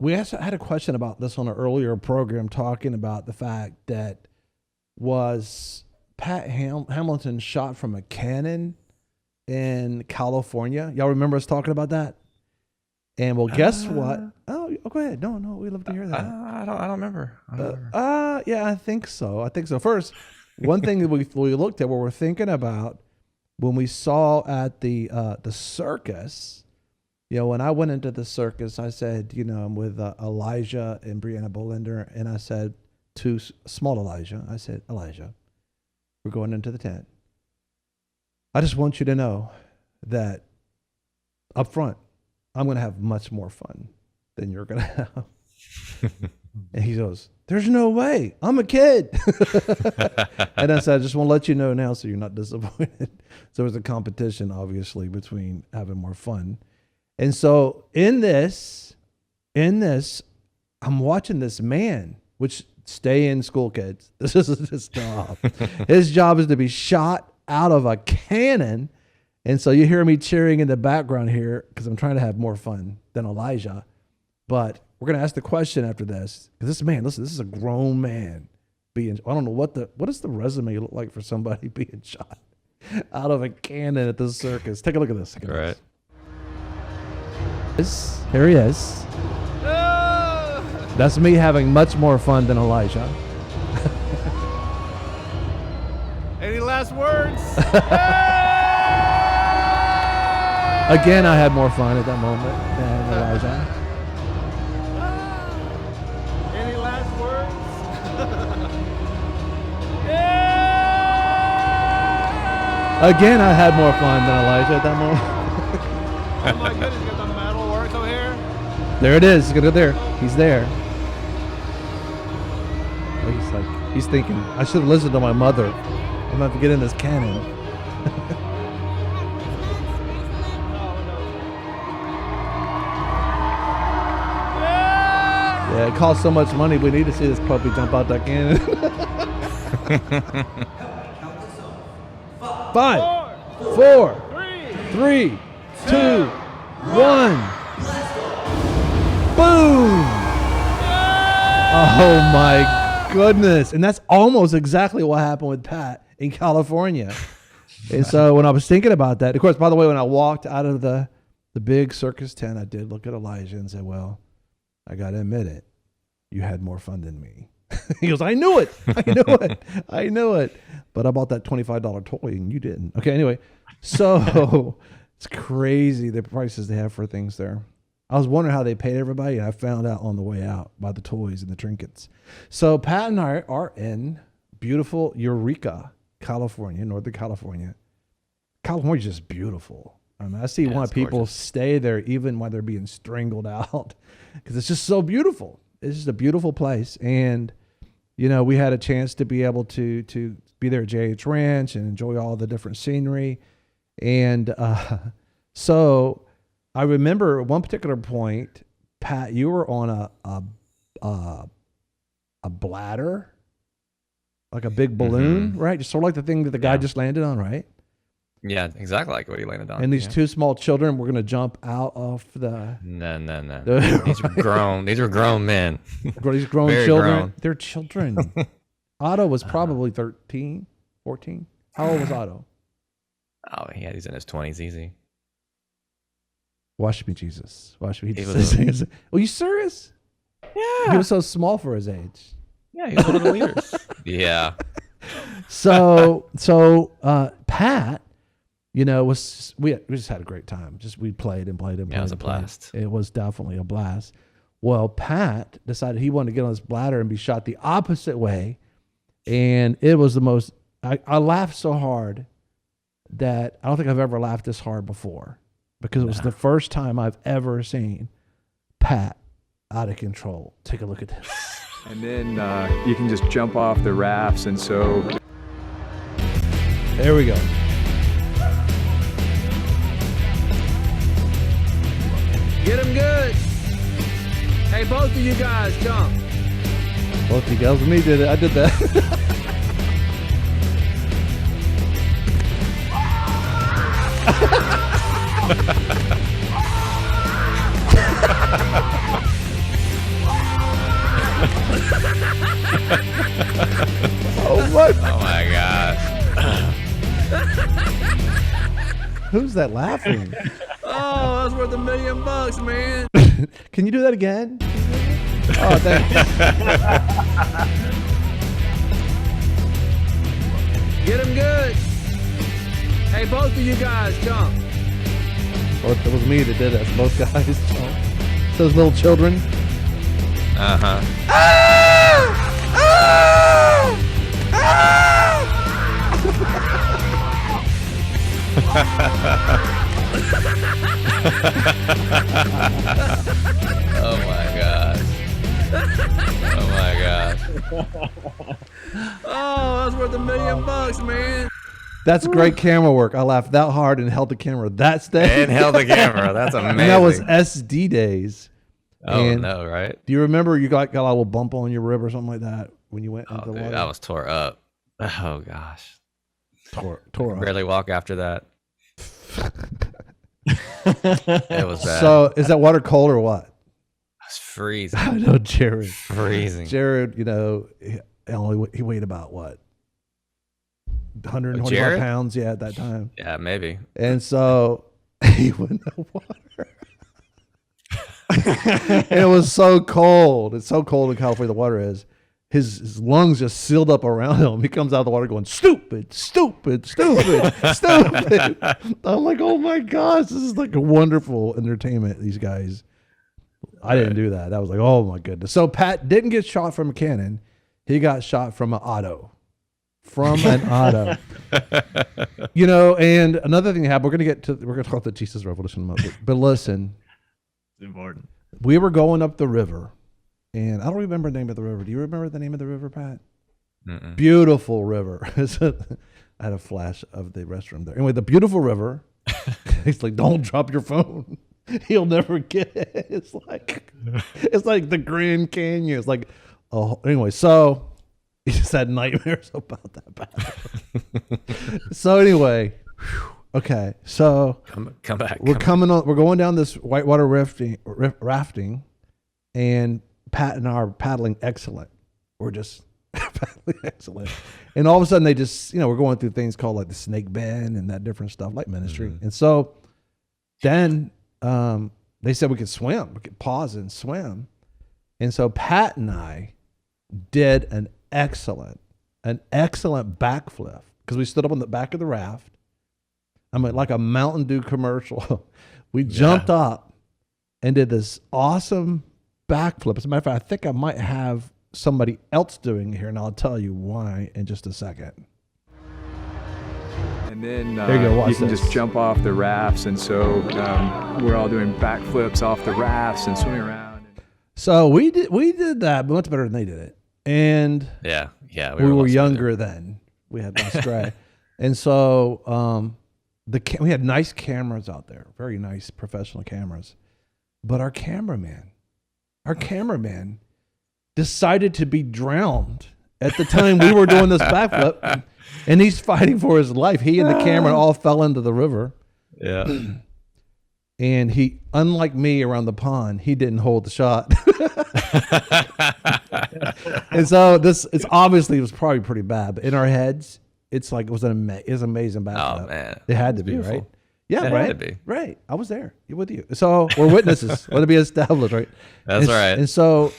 we also had a question about this on an earlier program, talking about the fact that was Pat Hamilton shot from a cannon in California. Y'all remember us talking about that? And well, guess what? Oh, go ahead. No, we'd love to hear that. I don't remember. Yeah, I think so. First, one thing that we looked at, what we're thinking about when we saw at the circus. When I went into the circus, I said, I'm with Elijah and Brianna Bolender, and I said to small Elijah, I said, Elijah, we're going into the tent. I just want you to know that up front, I'm going to have much more fun than you're going to have. And he goes, there's no way. I'm a kid. And I said, I just want to let you know now so you're not disappointed. So there's a competition, obviously, between having more fun. And so in this, I'm watching this man, which stay in school, kids. This is his job. His job is to be shot out of a cannon. And so you hear me cheering in the background here because I'm trying to have more fun than Elijah. But we're going to ask the question after this. Because this man, listen, this is a grown man being, I don't know what does the resume look like for somebody being shot out of a cannon at the circus. Take a look at this. All right. Here he is. That's me having much more fun than Elijah. Any last words? Again, I had more fun at that moment than Elijah. Any last words? Again, I had more fun than Elijah at that moment. Oh my goodness, you got the metal work over here? There it is. Go there. He's there. He's thinking, I should have listened to my mother. I'm about to get in this cannon. Yeah, it costs so much money. We need to see this puppy jump out that cannon. 5, 4, 3, 2, 1. Boom! Oh my goodness. And that's almost exactly what happened with Pat in California. And so when I was thinking about that, of course, by the way, when I walked out of the big circus tent, I did look at Elijah and said, well, I got to admit it. You had more fun than me. He goes, I knew it. I knew it. But I bought that $25 toy and you didn't. Okay, anyway. So it's crazy the prices they have for things there. I was wondering how they paid everybody, and I found out on the way out by the toys and the trinkets. So Pat and I are in beautiful Eureka, California, Northern California. California's just beautiful. I mean, I see why people gorgeous. Stay there even when they're being strangled out because it's just so beautiful. It's just a beautiful place. And, we had a chance to be able to be there at JH Ranch and enjoy all the different scenery. And so I remember at one particular point, Pat, you were on a bladder, like a big balloon, right? Just sort of like the thing that the guy just landed on, right? Yeah, exactly like what he landed on. And these two small children were going to jump out of the... No. These were grown. These were grown men. These grown Very children. grown. They're children. Otto was probably 13, 14. How old was Otto? Oh, yeah, he's in his 20s, easy. Wash me, Jesus. Wash me. Are you serious? Yeah. He was so small for his age. Yeah, he's one of the leaders. Yeah. So Pat, we just had a great time. We played and played and played. Yeah, it was a blast. It was definitely a blast. Well, Pat decided he wanted to get on his bladder and be shot the opposite way. And it was the most, I laughed so hard that I don't think I've ever laughed this hard before. Because it was the first time I've ever seen Pat out of control. Take a look at this. And then you can just jump off the rafts, and so... There we go. Get him good. Hey, both of you guys, jump. Both of you guys, me did it. I did that. Who's that laughing? Oh, that's worth $1 million, man. Can you do that again? Oh, thanks. Get him good. Hey, both of you guys, jump. Or if it was me that did it, both guys. Those little children. Uh-huh. Oh my gosh. Oh my gosh. Oh, that's worth $1 million, man. That's great camera work. I laughed that hard and held the camera that steady. And held the camera. That's amazing. And that was SD days. Oh And no, right? do you remember you got a little bump on your rib or something like that when you went into Oh, the dude, water? I was tore up. Oh gosh. tore up. Barely walk after that. It was bad. So is that water cold or what? It was freezing. I know Jared. Freezing. Jared, you know, he weighed about what? 125 Jared? pounds, yeah, at that time. Yeah, maybe. And so he went in the water. And it was so cold. It's so cold in California, the water is. His lungs just sealed up around him. He comes out of the water going, stupid, stupid, stupid, stupid. I'm like, oh my gosh, this is like a wonderful entertainment, these guys. I didn't do that. That was like, oh my goodness. So Pat didn't get shot from a cannon. He got shot from an auto. From an auto. You know, and another thing that happened, we're going to talk about the Jesus Revolution in a moment. But listen. It's important. We were going up the river. And I don't remember the name of the river. Do you remember the name of the river, Pat? Mm-mm. Beautiful river. I had a flash of the restroom there. Anyway, the beautiful river. He's like, don't drop your phone. He'll never get it. It's like the Grand Canyon. It's like, oh, anyway. So he just had nightmares about that battle. So anyway, okay. So Come back. we're going down this whitewater rafting, and Pat and I are paddling excellent. We're just paddling excellent. And all of a sudden they just, we're going through things called like the snake bend and that different stuff like ministry. Mm-hmm. And so then they said we could swim. We could pause and swim. And so Pat and I did an excellent backflip because we stood up on the back of the raft. I mean, like a Mountain Dew commercial. We jumped up and did this awesome backflip. As a matter of fact, I think I might have somebody else doing it here, and I'll tell you why in just a second. And then There you go, you can this. just jump off the rafts. And so we're all doing backflips off the rafts and swimming around. So we did that, but much better than they did it. And Yeah. we were younger then. We had less stray. And so we had nice cameras out there, very nice professional cameras. But our cameraman decided to be drowned at the time we were doing this backflip, and he's fighting for his life. He and the camera all fell into the river. Yeah. And he, unlike me around the pond, he didn't hold the shot. And so it was probably pretty bad, but in our heads, it's like it was an amazing backflip. Oh man. It had to be, beautiful. right? Yeah, It right. had to be. Right. I was there. You with you. So we're witnesses. Let it be established, right? That's and, right. And so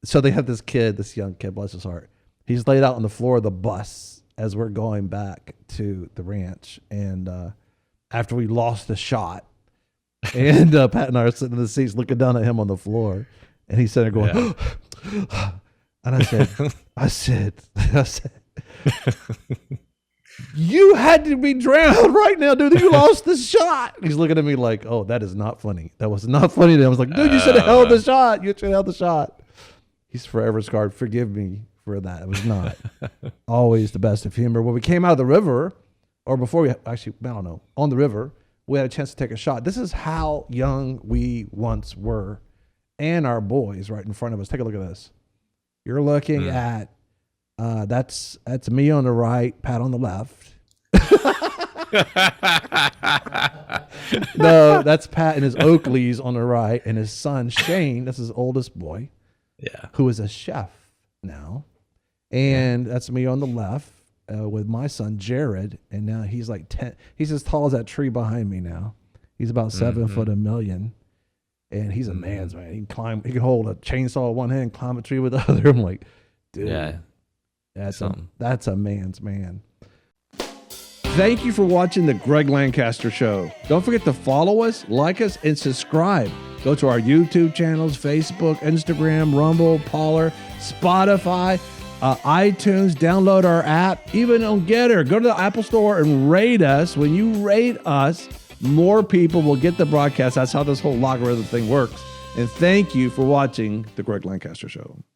they have this young kid, bless his heart. He's laid out on the floor of the bus as we're going back to the ranch. And after we lost the shot, and Pat and I are sitting in the seats looking down at him on the floor, and he's sitting there going, and I said, you had to be drowned right now, dude. You lost the shot. He's looking at me like, oh, that is not funny. That was not funny to him. I was like, dude, you should have held the shot. You should have held the shot. He's forever scarred. Forgive me for that. It was not always the best of humor. When we came out of the river, or before we actually, I don't know, on the river, we had a chance to take a shot. This is how young we once were, and our boys right in front of us. Take a look at this. You're looking at that's me on the right, Pat on the left. No, that's Pat and his Oakleys on the right, and his son Shane. That's his oldest boy. Yeah. Who is a chef now, and that's me on the left. with my son Jared, and now he's like 10. He's as tall as that tree behind me now. He's about 7 foot a million, and he's a man's man. He can climb. He can hold a chainsaw with one hand, climb a tree with the other. I'm like, dude, Yeah. that's a man's man. Thank you for watching the Greg Lancaster Show. Don't forget to follow us, like us, and subscribe. Go to our YouTube channels, Facebook, Instagram, Rumble, Parler, Spotify, iTunes. Download our app, even on Getter. Go to the Apple Store and rate us. When you rate us, more people will get the broadcast. That's how this whole logarithm thing works. And thank you for watching the Greg Lancaster Show.